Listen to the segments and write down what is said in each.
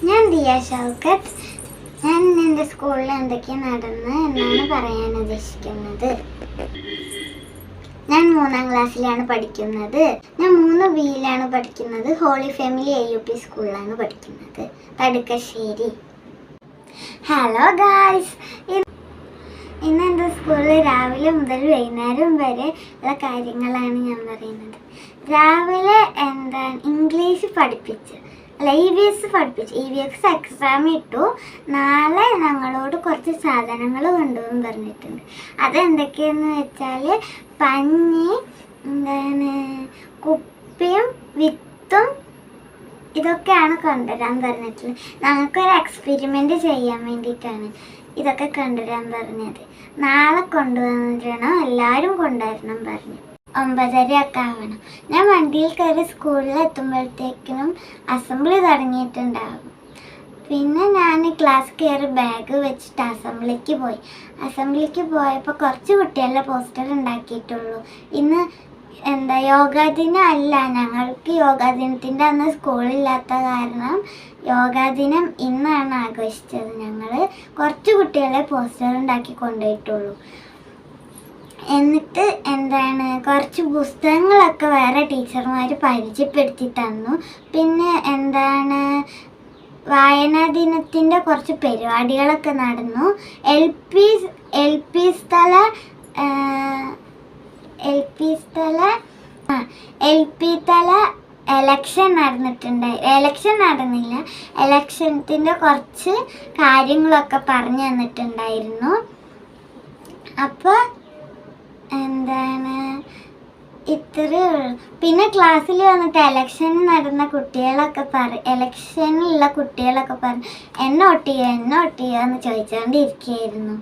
ഞാൻ ദിയ ഷൗക്കത്ത്. ഞാൻ എൻ്റെ സ്കൂളിൽ എന്തൊക്കെയാണ് നടന്ന് എന്നാണ് പറയാൻ ഉദ്ദേശിക്കുന്നത്. ഞാൻ 3ാം ക്ലാസ്സിലാണ് പഠിക്കുന്നത്. ഞാൻ 3Bയിലാണ് പഠിക്കുന്നത്. ഹോളി ഫാമിലി AUP സ്കൂളിലാണ് പഠിക്കുന്നത്, തടുക്കശ്ശേരി. ഹലോ ഗായ്സ്, ഇന്ന് എൻ്റെ സ്കൂളിൽ രാവിലെ മുതൽ വൈകുന്നേരം വരെ ഉള്ള കാര്യങ്ങളാണ് ഞാൻ പറയുന്നത്. രാവിലെ ഇംഗ്ലീഷ് പഠിപ്പിച്ച് EVS പഠിപ്പിച്ചു. EVS എക്സാം ഇട്ടു. നാളെ ഞങ്ങളോട് കുറച്ച് സാധനങ്ങൾ കൊണ്ടുപോകാൻ പറഞ്ഞിട്ടുണ്ട്. അതെന്തൊക്കെയെന്ന് വെച്ചാൽ പഞ്ഞി, കുപ്പിയും വിത്തും ഇതൊക്കെയാണ് കൊണ്ടുവരാൻ പറഞ്ഞിട്ടുള്ളത്. ഞങ്ങൾക്കൊരു എക്സ്പെരിമെൻ്റ് ചെയ്യാൻ വേണ്ടിയിട്ടാണ് ഇതൊക്കെ കൊണ്ടുവരാൻ പറഞ്ഞത്. നാളെ കൊണ്ടുവന്നിരണം, എല്ലാവരും കൊണ്ടുവരണം പറഞ്ഞു. 9:30 ആവണം. ഞാൻ വണ്ടിയിൽ കയറി സ്കൂളിൽ എത്തുമ്പോഴത്തേക്കിനും അസംബ്ലി തുടങ്ങിയിട്ടുണ്ടാകും. പിന്നെ ഞാൻ ക്ലാസ് കയറി ബാഗ് വെച്ചിട്ട് അസംബ്ലിക്ക് പോയപ്പോൾ കുറച്ച് കുട്ടികളുടെ പോസ്റ്റർ ഉണ്ടാക്കിയിട്ടുള്ളൂ. ഇന്ന് യോഗാ ദിനം അല്ല, ഞങ്ങൾക്ക് യോഗാ ദിനത്തിൻ്റെ അന്ന് സ്കൂളില്ലാത്ത കാരണം യോഗാ ദിനം ഇന്നാണ് ആഘോഷിച്ചത്. ഞങ്ങൾ കുറച്ച് കുട്ടികളെ പോസ്റ്റർ ഉണ്ടാക്കി കൊണ്ടുപോയിട്ടുള്ളൂ. എന്നിട്ട് കുറച്ച് പുസ്തകങ്ങളൊക്കെ വേറെ ടീച്ചർമാർ പരിചയപ്പെടുത്തി തന്നു. പിന്നെ വായനാ ദിനത്തിൻ്റെ കുറച്ച് പരിപാടികളൊക്കെ നടന്നു. എൽ പി തല എലക്ഷൻ നടന്നില്ല. എലക്ഷൻ്റെ കുറച്ച് കാര്യങ്ങളൊക്കെ പറഞ്ഞു തന്നിട്ടുണ്ടായിരുന്നു. അപ്പോൾ ഇത്രയേ ഉള്ളൂ. പിന്നെ ക്ലാസ്സിൽ വന്നിട്ട് ഇലക്ഷനിലുള്ള കുട്ടികളൊക്കെ പറഞ്ഞു എന്നെ വോട്ട് ചെയ്യുക എന്ന് ചോദിച്ചുകൊണ്ടിരിക്കുകയായിരുന്നു.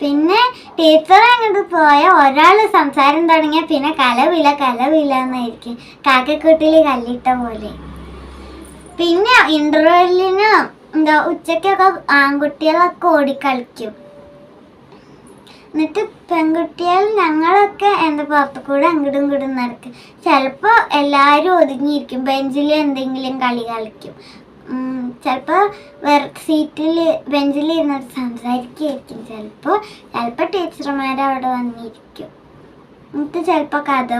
പിന്നെ ടീച്ചർ അങ്ങോട്ട് പോയ ഒരാൾ സംസാരം തുടങ്ങിയാൽ പിന്നെ കലവില എന്നായിരിക്കും, കാക്കക്കൂട്ടിൽ കല്ലിട്ട പോലെ. പിന്നെ ഇന്റർവെല്ലിന് ഉച്ചക്കൊക്കെ ആൺകുട്ടികളൊക്കെ ഓടിക്കളിക്കും. എന്നിട്ട് പെൺകുട്ടികൾ ഞങ്ങളൊക്കെ പുറത്തു കൂടെ അങ്ങോട്ടും ഇങ്ങോട്ടും നടക്കും. ചിലപ്പോൾ എല്ലാവരും ഒതുങ്ങിയിരിക്കും, ബെഞ്ചിൽ എന്തെങ്കിലും കളി കളിക്കും. ചിലപ്പോൾ ബെഞ്ചിൽ ഇരുന്നിട്ട് സംസാരിക്കുകയായിരിക്കും. ചിലപ്പോൾ ടീച്ചർമാരവിടെ വന്നിരിക്കും. എന്നിട്ട് ചിലപ്പോൾ കഥ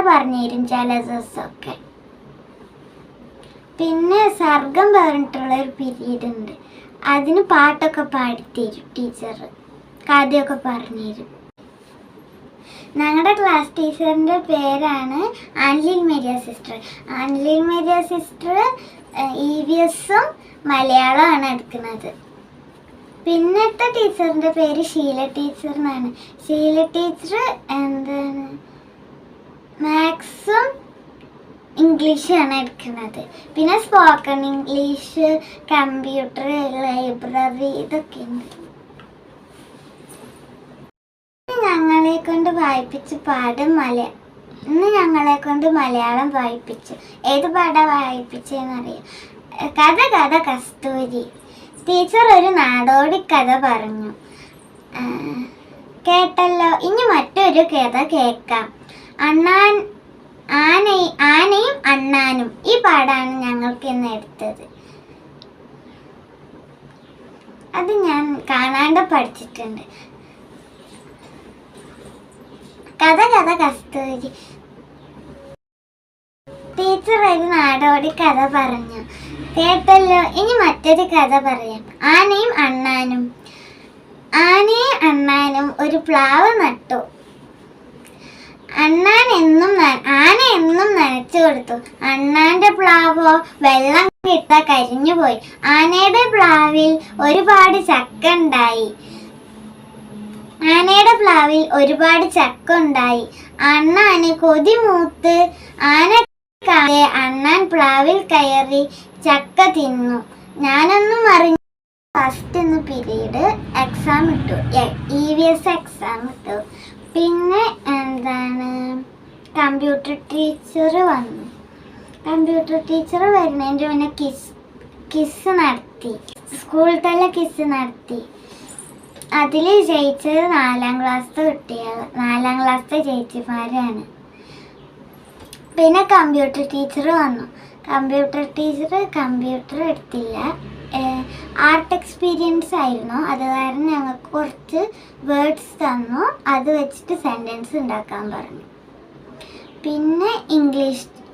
പറഞ്ഞു തരും ചില ദിവസമൊക്കെ. പിന്നെ സർഗം പറഞ്ഞിട്ടുള്ളൊരു പീരീഡ് ഉണ്ട്. അതിന് പാട്ടൊക്കെ പാടിത്തരും ടീച്ചർ, കഥയൊക്കെ പറഞ്ഞുതരും. ഞങ്ങളുടെ ക്ലാസ് ടീച്ചറിൻ്റെ പേരാണ് ആൻലിൻ മേരിയ സിസ്റ്റർ. EVSഉം മലയാളമാണ് എടുക്കുന്നത്. പിന്നത്തെ ടീച്ചറിൻ്റെ പേര് ഷീല ടീച്ചർ എന്നാണ്. ഷീല ടീച്ചർ മാത്സും ഇംഗ്ലീഷാണ് എടുക്കുന്നത്. പിന്നെ സ്പോക്കൺ ഇംഗ്ലീഷ്, കമ്പ്യൂട്ടർ, ലൈബ്രറി ഇതൊക്കെ ഉണ്ട്. ഞങ്ങളെ കൊണ്ട് മലയാളം വായിപ്പിച്ചു. ഏത് പാടാണ് വായിപ്പിച്ചതെന്നറിയാം? കഥ കസ്തൂരി. ടീച്ചർ ഒരു നാടോടി കഥ പറഞ്ഞു. കേട്ടല്ലോ, ഇനി മറ്റൊരു കഥ കേൾക്കാം. ആനയും അണ്ണാനും. ഈ പാടാണ് ഞങ്ങൾക്ക് ഇന്ന് എടുത്തത്. അത് ഞാൻ കാണാണ്ട് പഠിച്ചിട്ടുണ്ട്. കഥ കസ്തൂരി. ടീച്ചർ ഒരു നാടോടി കഥ പറഞ്ഞു. കേട്ടല്ലോ, ഇനി മറ്റൊരു കഥ പറയാം. ആനയും അണ്ണാനും ഒരു പ്ലാവ് നട്ടു. ആന എന്നും നനച്ചു കൊടുത്തു. അണ്ണാന്റെ പ്ലാവോ വെള്ളം കിട്ടാ കരിഞ്ഞുപോയി. ആനയുടെ പ്ലാവിൽ ഒരുപാട് ചക്ക ഉണ്ടായി. അണ്ണാന് കൊതി മൂത്ത് അണ്ണാൻ പ്ലാവിൽ കയറി ചക്ക തിന്നു. ഞാനൊന്നും അറിഞ്ഞു. ഫസ്റ്റ് പീരീഡ് എക്സാം ഇട്ടു, EVS എക്സാം ഇട്ടു. പിന്നെ കമ്പ്യൂട്ടർ ടീച്ചർ വന്നു. കമ്പ്യൂട്ടർ ടീച്ചർ വരുന്നതിൻ്റെ മുന്നേ കിസ് നടത്തി, സ്കൂൾ തല കിസ് നടത്തി. അതിൽ ജയിച്ചത് 4ാം ക്ലാസ്സിലെ ചേച്ചിമാരാണ്. പിന്നെ കമ്പ്യൂട്ടർ ടീച്ചർ വന്നു. കമ്പ്യൂട്ടർ ടീച്ചർ കമ്പ്യൂട്ടർ എടുത്തില്ല, ആർട്ട് എക്സ്പീരിയൻസ് ആയിരുന്നു. അത് കാരണം ഞങ്ങൾക്ക് കുറച്ച് വേർഡ്സ് തന്നു, അത് വെച്ചിട്ട് സെൻറ്റൻസ് ഉണ്ടാക്കാൻ പറഞ്ഞു. പിന്നെ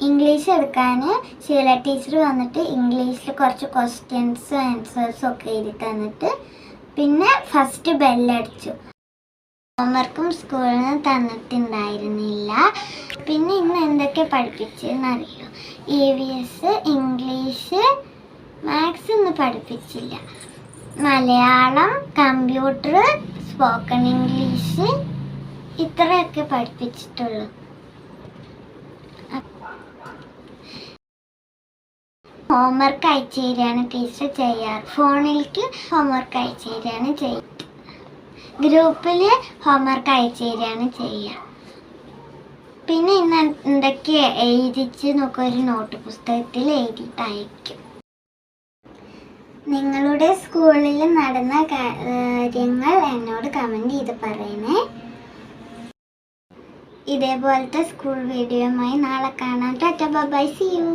ഇംഗ്ലീഷ് എടുക്കാൻ ശീല ടീച്ചർ വന്നിട്ട് ഇംഗ്ലീഷിൽ കുറച്ച് ക്വസ്റ്റ്യൻസും ആൻസേഴ്സും ഒക്കെ എഴുതി തന്നിട്ട് പിന്നെ ഫസ്റ്റ് ബെല്ലടിച്ചു. ഹോംവർക്കും സ്കൂളിൽ നിന്ന് തന്നിട്ടുണ്ടായിരുന്നില്ല. പിന്നെ ഇന്ന് എന്തൊക്കെ പഠിപ്പിച്ചെന്നറിയോ? EVS, ഇംഗ്ലീഷ്, മാത്സ് ഒന്നും പഠിപ്പിച്ചില്ല. മലയാളം, കമ്പ്യൂട്ടർ, സ്പോക്കൺ ഇംഗ്ലീഷ് ഇത്രയൊക്കെ പഠിപ്പിച്ചിട്ടുള്ളൂ. ഹോംവർക്ക് അയച്ചു തരികയാണ് ടീച്ചർ ചെയ്യാറ്. ഫോണിലേക്ക് ഹോംവർക്ക് അയച്ചു തരികയാണ് ചെയ്യുക. ഗ്രൂപ്പിൽ ഹോംവർക്ക് അയച്ചു തരികയാണ് ചെയ്യുക. പിന്നെ ഇന്ന് എന്തൊക്കെ എഴുതിച്ച് നോക്കുക, ഒരു നോട്ട് പുസ്തകത്തിൽ എഴുതിയിട്ട് അയക്കും. നിങ്ങളുടെ സ്കൂളിൽ നടന്ന കാര്യങ്ങൾ എന്നോട് കമൻറ്റ് ചെയ്ത് പറയണേ. ഇതേപോലത്തെ സ്കൂൾ വീഡിയോയുമായി നാളെ കാണാം. Tata bye, see U.